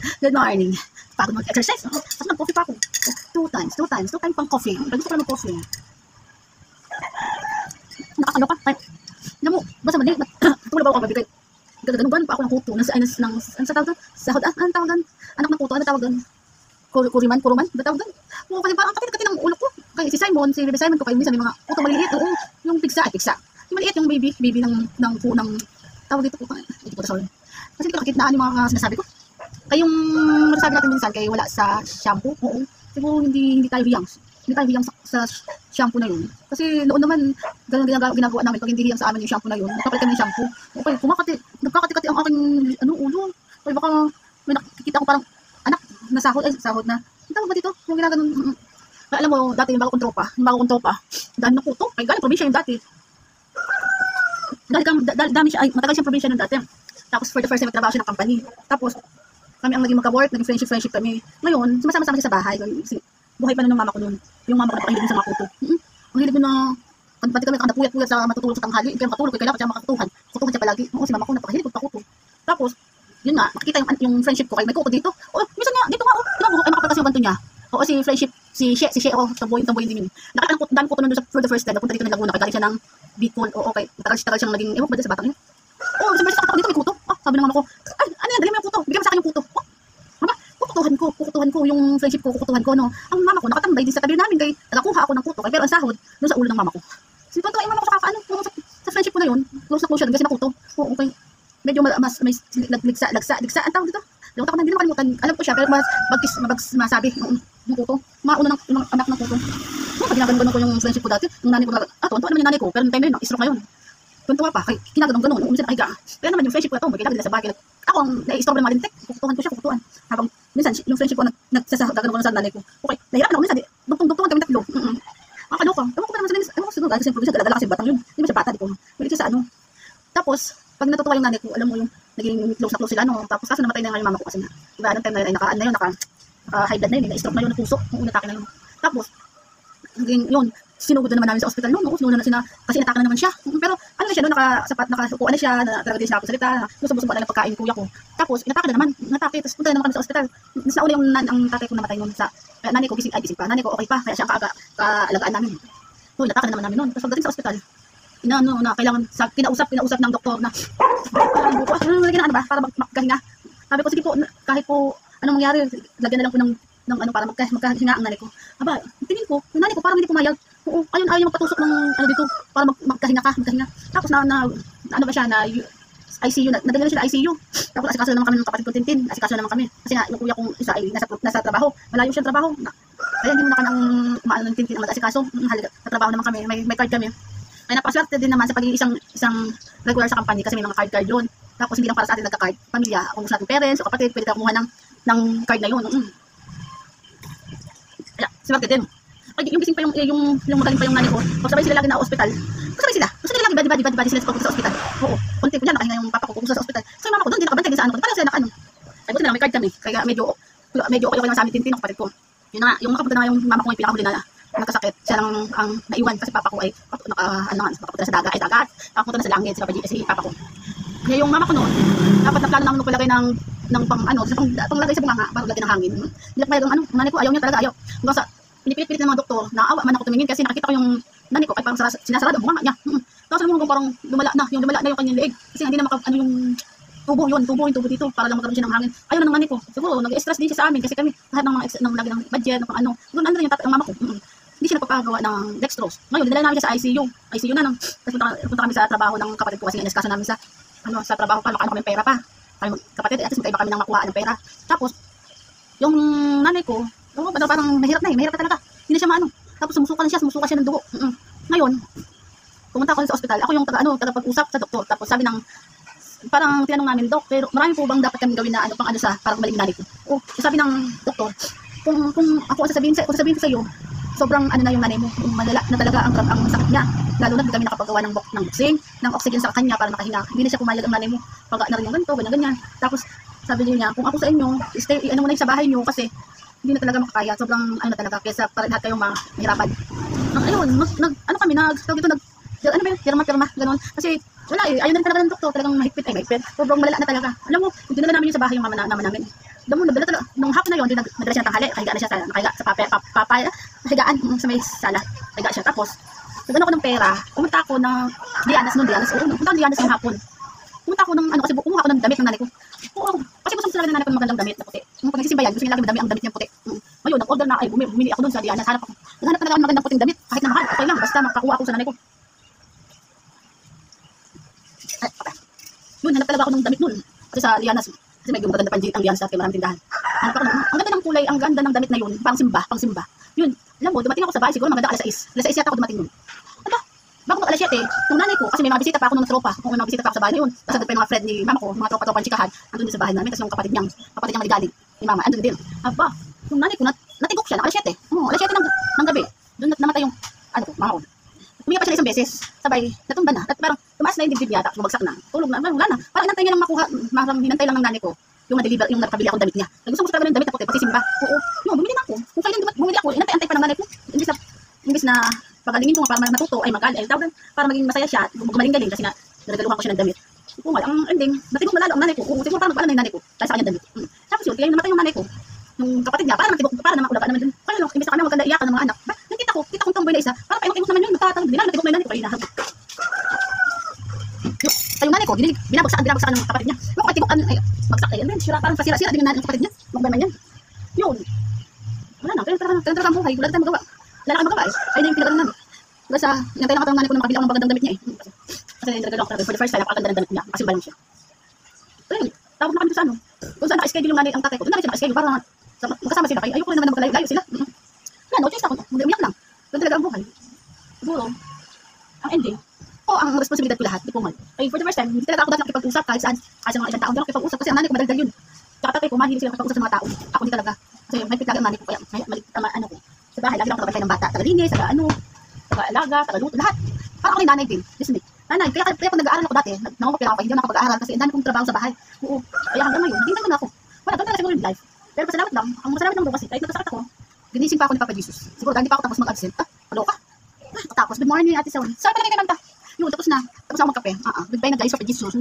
Good morning. Pagod mag-exercise. Tapos nag-coffee pa ako. Two times pang coffee. Gusto ko lang mag-coffee. Nakakaloka. Alam mo, basta mali. Tulog ako kabigay. Gaganugan pa ako ng kuto. Ano sa tawag doon? Sahod. Ano tawag doon? Anak ng kuto. Ano tawag doon? Kuruman? Ano tawag doon? Oo, kasi parang kapit-kapit ng ulo ko. Kaya si Baby Simon ko kayo minsan may mga kuto maliit. Oo, yung pigsa. Yung maliit yung baby ng tawag dito po. Hindi ko sorry. Kasi hindi ko nakikita yung mga sinasabi ko. Kaya yung masasabi natin minsan kay wala sa shampoo. Oo. Siguro hindi tayo hiyang. Hindi tayo hiyang sa shampoo na yun. Kasi noon naman ginagawa namin pag hindi hiyang sa amin yung shampoo na yun. Nagpapalit kami ng shampoo. Okay, nagkakati-kati ang aking ulo. Kaya baka may nakikita ko parang anak na sahod na. Ang tawag ba dito? Yung ginaganon. Kaya alam mo dati yung bago kong tropa. Dami na kuto. Ay galing probinsya yung dati. Matagal siyang probinsya nung dati. Tapos for the first time nagtrabaho siya ng company. Tapos kami ang naging magka-work, naging friendship kami. Ngayon, sumasama-sama siya sa bahay. Buhay pa na ng mama ko noon. Yung mama ko napakahilig din sa mga kuto. Ang hilig din na pati kami nakapuyat-puyat sa matutulog sa tanghali. Kaya matulog, kailangan siya makakutuhan. Kutuhan siya palagi. Oo, si mama ko napakahilig magpakuto. Tapos, yun nga, nakikita yung friendship ko. Kaya may kuto dito. Oh, minsan nga, dito nga, ay makapal kasi yung ganito niya. Oo, si friendship, si She, tamboyin din yun. Nakita ko, dami kuto nun for the first time. Napunta dito ng Laguna. Kaya galing siya ng Bicol. Oo, okay. Tagal siyang naging, ewan ko ba sa batang yun. Oo, sa first time dito may kuto. Sabi ng mama ko, ay, ano yan, dali mo yung kuto. Bigyan mo sa akin yung kuto. Mama, kukutuhan ko yung friendship ko, no. Ang mama ko nakatambay din sa tabi namin kay nakakuha ako ng kuto. Pero ang sahod doon sa ulo ng mama ko. Sige, tuwa yung mama ko sa friendship ko na yun. Close na siya kasi nakuto. Oo, okay. Medyo mas may lagsa. Ang tawag dito. Limutan ko na, hindi naman kalimutan. Alam ko siya, pero masabi yung kuto. Mauna ng anak ng kuto. Ginaganon ko yung friendship ko dati. Yung nanay ko, tuwan naman yung nanay ko. Pero yung time na yun, stroke na yun. Tuntua pa, kay ginaganon. Minsan nakahiga. Kaya naman yung friendship ko na ito, magkita nila sa bahay. Ako ang nai-stroke ng malintek. Kukutuhan. Habang minsan yung friendship ko nagsasaganon ko na sa nanay ko. Okay, nahirapan ako minsan. Dugtong kami tatlo. Makakaloka. Ewan ko pa naman sa linis. Ewan ko siguro. Kasi yung probinsya, dala kasi batang yun. Hindi ba siya bata, di ko. Pilit siya sa ano. Tapos, pag natutuwa yung nanay ko, alam mo yung naging close na close sila, no. Tapos kaso namatay na nga yung mama ko kasi na. Diba, anong time na yun, naka-high blood na yun, na-stroke na yun, ng puso. Yung unatake na yun. Tapos, yun, sinugod na naman namin sa ospital noon. Sinugod na sila kasi inatake na naman siya. Pero ano na siya doon, nakaupuan na siya, talaga din siya ako salita, gusto na ng pagkain kuya ko. Tapos inatake na naman, tapos punta na naman kami sa ospital. Sa una yung ang tatay ko namatay noon sa nanay ko gising pa. Nanay ko okay pa, kaya siya ang kaalagaan namin. So inatake na naman namin noon. Tapos pagdating sa ospital, na kailangan kinausap ng doktor na ano ba para magkahinga. Sabi ko sige po, kahit po anong mangyari, lagyan na lang po ng ano para magkahinga ang nanay ko. Aba, tingin ko, yung nanay ko parang hindi pumayag. Oo, ayaw niya magpatusok ng ano dito para magkahinga. Tapos na ano ba siya na ICU, nadala na siya na ICU. Tapos asikaso naman kami ng kapatid ko Tintin. Asikaso naman kami. Kasi nga yung kuya kong isa ay nasa trabaho. Malayo siyang trabaho. Kaya hindi mo na kanang umaano ng Tintin ang mag-asikaso. Sa trabaho naman kami, may card kami. Kaya napaswerte din naman sa pagiging isang regular sa company kasi may mga card yun. Tapos hindi lang para sa atin nagka-card. Pamilya, kung gusto natin parents o kapatid, pwede ka kumuha ng card na yun. Kaya, swerte din. Yung gising pa yung magaling pa yung nanay ko. Pag sabay sila lagi na ospital. Kasabay sila. Gusto nila lagi badi sila sa pagpunta sa ospital. Oo. Konti ko dyan, nakahinga yung papa ko pupunta sa ospital. So yung mama ko doon, hindi nakabantay din sa ano. Parang sila naka-ano. Ay buti na may card kami. Kaya medyo okay naman sa amin Tintin ng kapatid ko. Yun na nga, yung makapunta na yung mama ko yung pinakahuli na nagkasakit. Siya lang ang naiwan kasi papa ko ay nakapunta sa dagat. Nakapunta na sa langit si papa ko. Kaya yung mama ko noon, dapat na plano namin palagay ng panglagay sa bunganga para lagay ng hangin. Hindi na ang nanay ko ayaw niya talaga ayaw. Hanggang sa pinipilit ng mga doktor, naawa man ako tumingin kasi nakita ko yung nanay ko kahit parang sinasarado ang bunganga niya. Tapos alam mo parang lumala na yung kanyang leeg kasi hindi na yung tubo dito para lang magkaroon siya ng hangin. Ayaw ng nanay ko. Siguro nag-stress din siya sa amin kasi kami lahat ng lagi ng budget, ng ano. Doon ano yung mama ko. Hindi siya nagpapagawa ng dextrose. Ngayon, dinala namin siya sa ICU. ICU na tapos punta kami sa trabaho ng kapatid ko kasi inaskaso namin sa trabaho pa, makaano kami pera pa. Kami kapatid, at least magkaiba kami ng makuha ng pera. Tapos, yung nanay ko, parang mahirap pa talaga. Hindi na siya maano. Tapos sumusuka siya ng dugo. Ngayon, pumunta ako sa ospital. Ako yung tagapag-usap sa doktor. Tapos sabi parang tinanong namin, Dok, pero marami po bang dapat kami gawin na para gumaling nanay ko? Sabi ng doktor, kung ako sasabihin ko sa iyo, sobrang na yung nanay mo, malala na talaga ang sakit niya. Lalo na kami nakapagawa ng boxing, ng oxygen sa kanya para makahinga. Hindi na siya pumayag ang nanay mo. Pag na rin yung ganyan. Tapos sabi niya, kung ako sa inyo, stay muna sa bahay niyo kasi hindi na talaga makakaya. Sobrang talaga kaysa para lahat kayong mahirapan. Ayun, pirma, gano'n. Kasi wala ayaw na talaga ng doktor, talagang mahigpit. Sobrang malala na talaga. Alam mo, dinala namin yun sa bahay yung mama namin. Damo na talaga nung hapon na yon, nagdala siya ng tanghali, kahiga na siya sa higaan sa may sala. Higa siya tapos nagano ko ng pera. Pumunta ako ng Dianas pumunta ako ng Dianas ng hapon. Pumunta ako ng kasi kumuha ako ng damit ng nanay ko. Oo, kasi gusto talaga ng nanay ko ng magandang damit na puti. Yung pag nagsisimbayan, gusto niya lagi madami ang damit niya puti. Ngayon, nag-order na bumili ako doon sa Dianas. Naghanap talaga ako ng magandang puting damit, kahit na mahal, okay lang, basta makakuha ako sa nanay ko. Ay, okay. Yun, hanap talaga ako ng damit doon. Kasi sa Dianas, kasi may maganda panjit ang Dianas dati, maraming tindahan. Hanap ako ang ganda ng kulay, ang ganda ng damit na yun, pang simba. Yun, alam mo, dumating ako sa bahay, siguro maganda alas 6. Alas 6 yata ako dumating doon. Aba, bago mag alas 7, yung nanay ko, kasi may mga bisita pa ako ng tropa, kung may mga bisita pa ako sa bahay na yun. Kasi doon pa yung mga friend ni mama ko, mga tropa-tropa ang chikahan, andun din sa bahay namin, kasi yung kapatid niyang maligalig, ni mama, andun din. Aba, yung nanay ko, natigok siya, alas 7. Alas 7 ng gabi, doon namatay yung, mama ko. Umiga pa siya isang beses, sabay, natumba na, at parang tumaas na yung dibdib yata, bumagsak na, tulog na, wala na. Parang inantay niya lang makuha, hinantay lang ng nanay ko, yung na-deliver, yung nakabili akong damit niya. Gusto ko talaga ng damit na puti, pati simba. Oo, yun, bumili na ako. Kung kailan bumili ako, inantay pa ng nanay ko. Imbis na pagalingin ko nga para matuto, ay tawag para maging masaya siya, gumaling-galing kasi nga, nagaluhan ko siya ng damit. Oo nga, ang ending, natigok malalo ang nanay ko. Oo, siguro parang nagpaalam na yung nanay ko, dahil sa kanya damit. Tapos yun, kaya namatay yung nanay ko. Yung kapatid niya, para naman ulaga naman dun. Kaya imbis na kami maganda iyakan ng mga anak. Ba, nakita kong tomboy na isa, para paimok-imok naman yun, magtatang, natigok na yung nanay ko, ay nahabot. Yung nanay ko, binabagsakan ng kapatid niya. Yung kapatid ay bagsak yan, parang pasira-sira din yung nanay ng kapatid niya. Magbaman yan. Yun. Wala na, kaya talaga ang buhay, wala tayong magawa. Wala na kang magawa eh. Ayun na yung pinagano namin. Kasi inantay lang ako ng nanay ko na makabili ako ng magandang damit niya eh. Kasi nagagano ako talaga for the first time, napakaganda ng damit niya. Kasi ba lang siya. So yun, tawag na kami sa kung saan naka-schedule yung nanay ang tatay ko. Doon na rin siya naka-schedule para magkasama sila. Ayoko rin naman na magkalayo sila. Wala, no choice ako. Umiyak lang. Doon talaga ang buhay. Siguro, ang ending, ang responsibilidad ko lahat, di po mal. Ay, for the first time, hindi talaga ako dahil nakipag-usap kahit saan. Kasi mga ibang tao, hindi ako nakipag-usap kasi ang nanay ko madaldal yun. Tsaka tatay ko, mahilig sila nakipag-usap sa mga tao. Ako hindi talaga. Kasi may pitlaga ang nanay ko, kaya ano ko. Sa bahay, lagi lang ako nakabantay ng bata. Taga-linis, taga-alaga, taga-luto, lahat. Parang ako yung nanay din. Listen, nanay, kaya kung nag-aaral ako dati, nangungopil ako, hindi ako nakapag-aaral kasi ang dami kong trabaho sa bahay. Oo, kaya hanggang ngayon, hindi na ako. Wala, doon talaga siguro yung life. Pero pasalamat lang, ang masalamat lang doon kasi, kahit nagkasakit ako, ginising pa ako ni Papa Jesus. Siguro dahil hindi pa ako tapos mag-absent. Kaloka. Tapos, good morning, Ate Saul. Saan pa na kayo kanta? Yun, tapos na. Tapos ako magkape. Goodbye na guys, Papa Jesus.